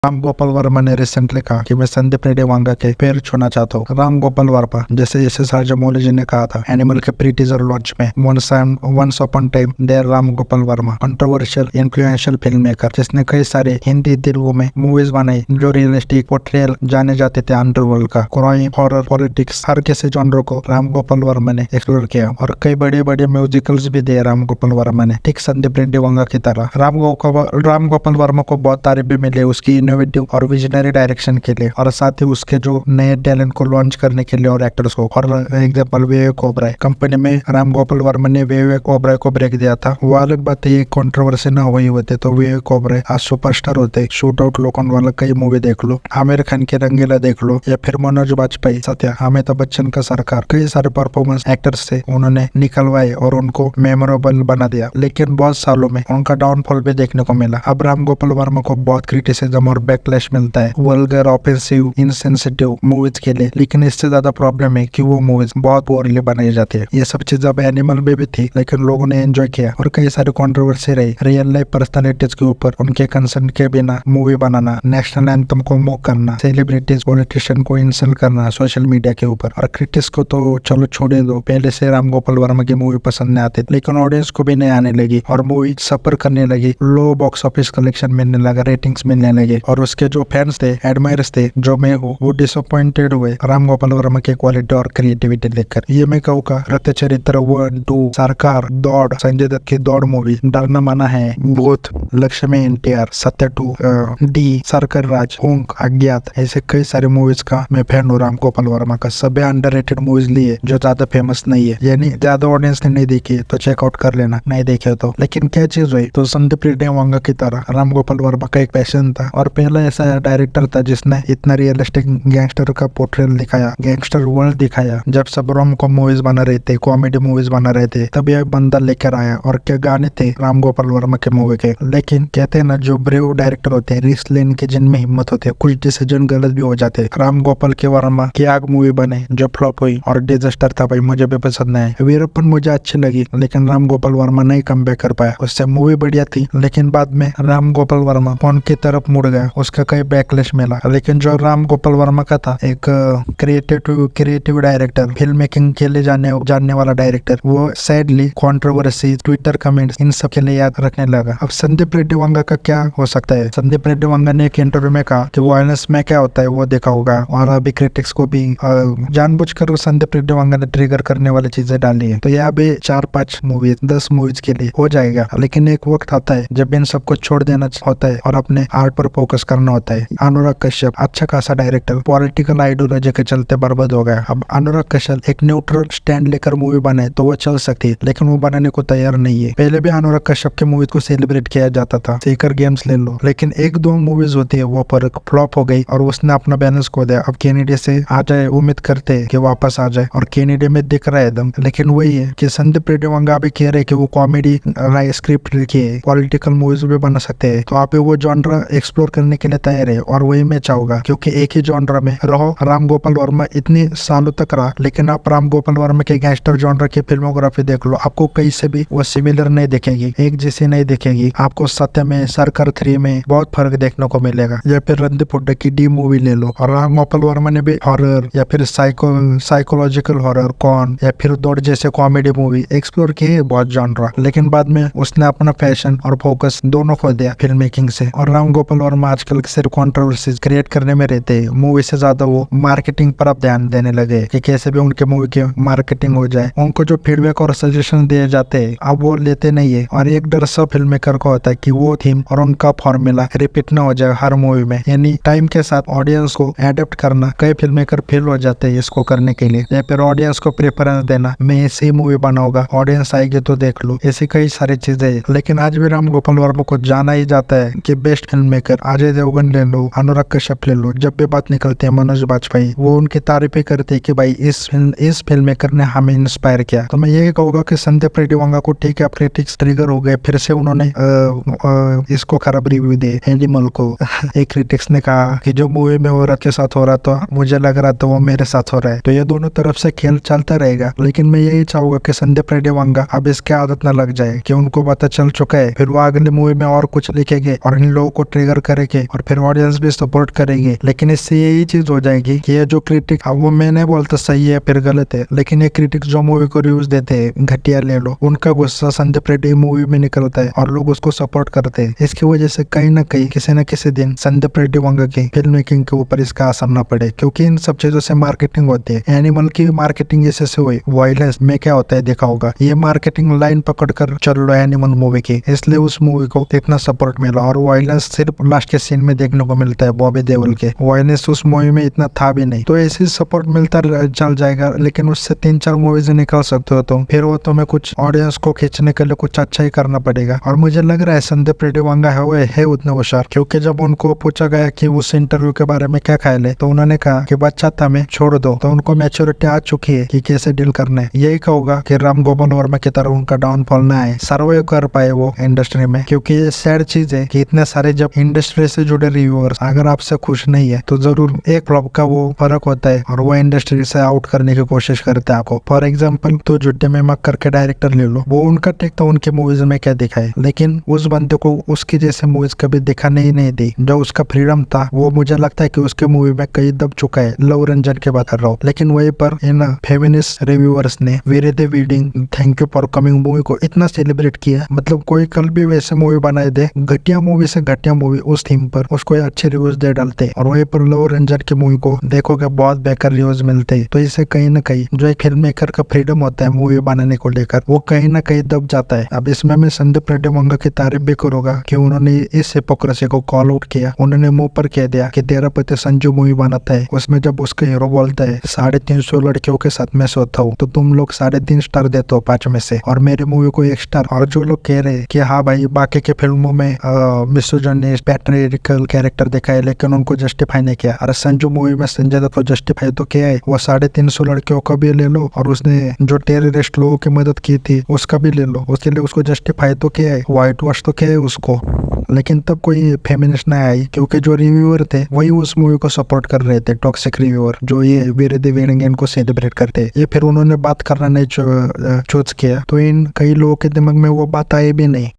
राम गोपाल वर्मा ने रिसेंटली कहा कि मैं संदीप रेड्डी वांगा के पैर छूना चाहता हूँ। राम गोपाल वर्मा जैसे राजामौली जी ने कहा था एनिमल के प्री टीजर लॉन्च में, once upon time there Ram Gopal Varma, controversial influential film maker जिसने कई सारे हिंदी तेलुगु में मूवीज बनाई जो रियलिस्टिक पोर्ट्रेयल जाने जाते थे अंडरवर्ल्ड का, क्राइम, हॉरर, पॉलिटिक्स, हर किसी जॉनर को राम गोपाल वर्मा ने एक्सप्लोर किया और कई बड़े बड़े म्यूजिकल्स भी दिए राम गोपाल वर्मा ने, ठीक संदीप रेड्डी वांगा की तरह। राम गोपाल वर्मा को बहुत तारीफ भी मिली उसकी इनोवेटिव और विजनरी डायरेक्शन के लिए और साथ ही उसके जो नए टैलेंट को लॉन्च करने के लिए और एक्टर्स को। For example Vivek Oberoi company में राम गोपाल वर्मा ने विवेक ओबराय को ब्रेक दिया था। वो अलग बात है, ये कंट्रोवर्सी ना हुई होते तो विवेक ओबराय आज सुपरस्टार होते। शूट आउट लोकन वाला कई मूवी देख लो, आमिर खान के रंगीला देख लो, या फिर मनोज बाजपेयी, सत्या, अमिताभ बच्चन का सरकार, कई सारे परफॉर्मेंस एक्टर्स से उन्होंने निकलवाए और उनको मेमोरेबल बना दिया। लेकिन बहुत सालों में उनका डाउनफॉल भी देखने को मिला। अब राम गोपाल वर्मा को बहुत क्रिटिसिज्म और बैकलैश मिलता है वल्गर, ऑफेंसिव, इनसेंसिटिव मूवीज के लिए। लेकिन इससे ज्यादा प्रॉब्लम है कि वो मूवीज बहुत बोरली बनाई जाती है। ये सब चीज अब एनिमल में भी थी लेकिन लोगों ने एंजॉय किया और कई सारी कंट्रोवर्सी रही रियल लाइफ पर्सनालिटीज के ऊपर, उनके कंसेंट के बिना मूवी बनाना, नेशनल एंथम को मॉक करना, सेलिब्रिटीज, पॉलिटिशियन को इंसल्ट करना सोशल मीडिया के ऊपर। और क्रिटिक्स को तो चलो छोड़े दो, पहले से राम गोपाल वर्मा की मूवी पसंद नहीं आती, लेकिन ऑडियंस को भी नहीं आने लगी और मूवी सफर करने लगी, लो बॉक्स ऑफिस कलेक्शन मिलने लगा, रेटिंग्स मिलने लगे और उसके जो फैंस थे, एडमायर्स थे, जो मैं हूँ, वो डिसअपॉइंटेड हुए राम गोपाल वर्मा की क्वालिटी और क्रिएटिविटी देखकर। ये मैं कहूँगा रत्य चरित्र 1, 2, सरकार, दौड़, संजय दत्त की दौड़ मूवी, डरना मना है, भूत, लक्ष्मी, NTR, सत्य 2, डी, सरकार राज, ओंक, अज्ञात, ऐसे कई सारे मूवीज का मैं फैन हूँ राम गोपाल वर्मा का। सभी अंडररेटेड मूवीज लिए जो ज्यादा फेमस नहीं है, यानी ज्यादा ऑडियंस ने नहीं देखी तो चेकआउट कर लेना, नहीं देखे तो। लेकिन क्या चीज हुई तो संदीप रेड्डी वांगा की तरह राम गोपाल वर्मा का एक पैशन था और पहला ऐसा डायरेक्टर था जिसने इतना रियलिस्टिक गैंगस्टर का पोर्ट्रेल दिखाया, गैंगस्टर वर्ल्ड दिखाया। जब सब रोम कॉम मूवीज बना रहे थे, कॉमेडी मूवीज बना रहे थे, तब यह बंदा लेकर आया और क्या गाने थे राम गोपाल वर्मा के मूवी के। लेकिन कहते हैं ना, जो ब्रेव डायरेक्टर होते हैं, रिस्क लेने के जिनमें हिम्मत होती है, कुछ डिसीजन गलत भी हो जाते। राम गोपाल के वर्मा की आग मूवी बने जो फ्लॉप हुई और डिजास्टर था भाई, मुझे भी पसंद नहीं है। वीरप्पन मुझे अच्छी लगी लेकिन राम गोपाल वर्मा नहीं कम बैक कर पाया। उससे मूवी बढ़िया थी लेकिन बाद में राम गोपाल वर्मा फोन की तरफ मुड़ गया, उसका कई बैकलैश मिला। लेकिन जो राम गोपाल वर्मा का था एक क्रिएटिव डायरेक्टर, फिल्म मेकिंग के लिए जानने वाला डायरेक्टर, वो सैडली कंट्रोवर्सी, ट्विटर कमेंट्स, इन सब के लिए याद रखने लगा। अब संदीप रेड्डी वांगा का क्या हो सकता है? संदीप रेड्डी वांगा ने एक इंटरव्यू में कहा कि वायलेंस में क्या होता है वो देखा होगा और अभी क्रिटिक्स को भी जानबूझकर संदीप रेड्डी वांगा ने ट्रिगर करने वाली चीजें डाली है। तो यहाँ भी 4-5 मूवीज, 10 मूवीज के लिए हो जाएगा। लेकिन एक वक्त आता है जब इन सबको छोड़ देना होता है और अपने आर्ट पर फोकस करना होता है। अनुराग कश्यप अच्छा खासा डायरेक्टर, पॉलिटिकल आइडियोलॉजी के चलते बर्बाद हो गया। अब अनुराग कश्यप एक न्यूट्रल स्टैंड लेकर मूवी बनाए तो वो चल सकती है, लेकिन वो बनाने को तैयार नहीं है। पहले भी अनुराग कश्यप के मूवीज को सेलिब्रेट किया जाता था, सीकर गेम्स ले लो, लेकिन 1-2 मूवीज होती है वो पर फ्लॉप हो गई और उसने अपना बैलेंस खो दिया। अब कैनेडा से आ जाए, उम्मीद करते हैं कि वापस आ जाए और कैनेडा में दिख रहा है एकदम। लेकिन वही है कि संदीप रेड्डी वांगा अभी कह रहे कि वो कॉमेडी स्क्रिप्ट लिखिए, पॉलिटिकल मूवीज भी बना सकते हैं, तो आप वो जॉनरा एक्सप्लोर करने के लिए तैयार है और वही मैं चाहूंगा। क्योंकि एक ही जॉनरा में रहो, राम गोपाल वर्मा इतनी सालों तक रहा, लेकिन आप राम गोपाल वर्मा के गैंगस्टर जॉनरा की फिल्मोग्राफी देख लो, आपको कहीं से भी वो सिमिलर नहीं दिखेगी, एक जैसी नहीं दिखेगी। आपको सत्य में, सरकार 3 में बहुत फर्क देखने को मिलेगा। या फिर रणदीप हुड्डा की डी मूवी ले लो और राम गोपाल वर्मा ने भी हॉरर या फिर साइकोलॉजिकल हॉरर, कौन, या फिर दौड़ जैसे कॉमेडी मूवी एक्सप्लोर किए है बहुत जॉनरा। लेकिन बाद में उसने अपना पैशन और फोकस दोनों खो दिया फिल्म मेकिंग से। और राम गोपाल वर्मा आजकल सिर्फ कंट्रोवर्सीज क्रिएट करने में रहते हैं, मूवी से ज्यादा वो मार्केटिंग पर अब ध्यान देने लगे कि कैसे भी उनके मूवी की मार्केटिंग हो जाए। उनको जो फीडबैक और सजेशन दिए जाते हैं अब वो लेते नहीं है। और एक डर सब फिल्म मेकर को होता है कि वो थीम और उनका फॉर्मूला रिपीट ना हो जाए हर मूवी में। यानी टाइम के साथ ऑडियंस को एडेप्ट करना, कई फिल्म मेकर फेल हो जाते हैं इसको करने के लिए, या फिर ऑडियंस को प्रेफरेंस देना, मैं ऐसी मूवी बनाऊंगा, ऑडियंस आएगी तो देख लो, ऐसी कई सारी चीजें। लेकिन आज भी राम गोपाल वर्मा को जाना ही जाता है कि best film maker. Ajay Devgn ले लो, अनुराग कश्यप ले लो, जब भी बात निकलती है मनोज बाजपेयी, वो उनकी तारीफें करते हैं कि भाई इस फिल्म मेकर ने हमें इंस्पायर किया। तो मैं यही कहूंगा कि संदीप रेड्डी वांगा को ठीक है क्रिटिक्स ट्रिगर हो गए, फिर से उन्होंने इसको खराब रिव्यू दिए एनिमल को। एक क्रिटिक्स ने कहा कि जो मूवी में औरत के साथ हो रहा था मुझे लग रहा था वो मेरे साथ हो रहा है। तो ये दोनों तरफ से खेल चलता रहेगा। लेकिन मैं यही चाहूंगा कि संदीप रेड्डी वांगा अब इसके आदत न लग जाए कि उनको पता चल चुका है, फिर वो अगली मूवी में और कुछ लिखेंगे और इन लोगों को ट्रिगर करे के और फिर ऑडियंस भी सपोर्ट करेगी। लेकिन इससे यही चीज हो जाएगी कि ये जो क्रिटिक, अब वो मैं नहीं बोलता सही है फिर गलत है, लेकिन ये क्रिटिक जो मूवी को रिव्यूज देते हैं घटिया ले लो, उनका गुस्सा संदीप रेड्डी मूवी में निकलता है और लोग उसको सपोर्ट करते हैं। इसकी वजह से कहीं ना कहीं किसी न किसी दिन संदीप रेड्डी वांगा की फिल्म मेकिंग के ऊपर इसका असर न पड़े, क्योंकि इन सब चीजों से मार्केटिंग होती है। एनिमल की मार्केटिंग जैसे से हुई, वायलेंस में क्या होता है देखा होगा, ये मार्केटिंग लाइन पकड़ कर चल रहा है एनिमल मूवी की, इसलिए उस मूवी को इतना सपोर्ट मिला। और वायलेंस सिर्फ लास्ट के सीन में देखने को मिलता है बॉबी देओल के, वायलेंस उस मूवी में इतना था भी नहीं। तो ऐसे सपोर्ट मिलता चल जाएगा, लेकिन उससे 3-4 मूवीज निकल सकते हो तुम, फिर वो तुम्हें कुछ ऑडियंस को खींचने के लिए कुछ अच्छा ही करना पड़ेगा। और मुझे लग रहा है संदीप रेड्डी वांगा है उतने होशियार, क्योंकि जब उनको पूछा गया कि उस इंटरव्यू के बारे में क्या ख्याल है, तो उन्होंने कहा कि बच्चा था मैं, छोड़ दो। तो उनको मैच्योरिटी आ चुकी है कि कैसे डील करना है। यही कहूंगा कि राम गोपाल वर्मा की तरह उनका डाउनफॉल ना आए, सर्वाइव कर पाए वो इंडस्ट्री में, क्योंकि ये सैड चीज है कि इतने सारे जब इंडस्ट्री से जुड़े रिव्यूअर्स अगर आपसे खुश नहीं है तो जरूर एक फ्लॉप का वो फर्क होता है और वो इंडस्ट्री से आउट करने की कोशिश करते हैं आपको। फॉर एग्जाम्पल तो झुट्टे में मक्कर के डायरेक्टर ले लो, वो उनका टेक था उनके मूवीज में क्या दिखाए, लेकिन उस बंदे को उसकी जैसे मूवीज कभी दिखाने ही नहीं दी। जो उसका फ्रीडम था वो मुझे लगता है कि उसके मूवी में कई दब चुका है। लव रंजन के बात कर रहा हूँ, लेकिन वहीं पर इन फेमिनिस्ट रिव्यूअर्स ने very the weeding thank you for coming movie को इतना सेलिब्रेट किया, मतलब कोई कल भी वैसे मूवी बनाए दे, घटिया मूवी से घटिया मूवी उस थीम पर उसको अच्छे रिव्यूज दे डालते, और वहीं पर लव रंजन की मूवी को देखोगे बहुत बेकार रिव्यूज मिलते हैं। तो इससे कहीं ना कहीं जो एक फिल्म मेकर का फ्रीडम होता है मूवी बनाने को लेकर, वो कहीं ना कहीं दब जाता है। अब इसमें मैं संदीप रेड्डी वांगा की तारीफ भी करूंगा कि उन्होंने इस हिपोक्रेसी को कॉल आउट किया। उन्होंने मुंह पर कह दिया कि तेरा पति संजू मूवी बनाता है, उसमें जब उसका हीरो बोलता है 350 लड़कियों के साथ मैं सोता हूँ, तो तुम लोग 3.5 स्टार देते हो 5 में से, और मेरी मूवी को 1 स्टार। और जो लोग कह रहे कि हाँ भाई बाकी के फिल्मों में मिसोजिनिस्ट पैट्रियार्कल कैरेक्टर दिखा है लेकिन उनको जस्टिफाई नहीं किया, अरे संजू मूवी में संजय दत्त को जस्टिफाई तो किया है। वो 350 लड़कियों का भी ले लो और उसने जो टेररिस्ट लोगों की मदद की थी उसका भी ले लो, उसके लिए उसको जस्टिफाई तो किया है, व्हाइट वॉश तो किया है उसको। लेकिन तब कोई फेमिनिस्ट नहीं आई, क्योंकि जो रिव्यूअर थे वही उस मूवी को सपोर्ट कर रहे थे, टॉक्सिक रिव्यूअर जो ये वीर द वेणुगन को सेलिब्रेट करते। ये फिर उन्होंने बात करना नहीं चूज किया, तो इन कई लोगों के दिमाग में वो बात आई भी नहीं।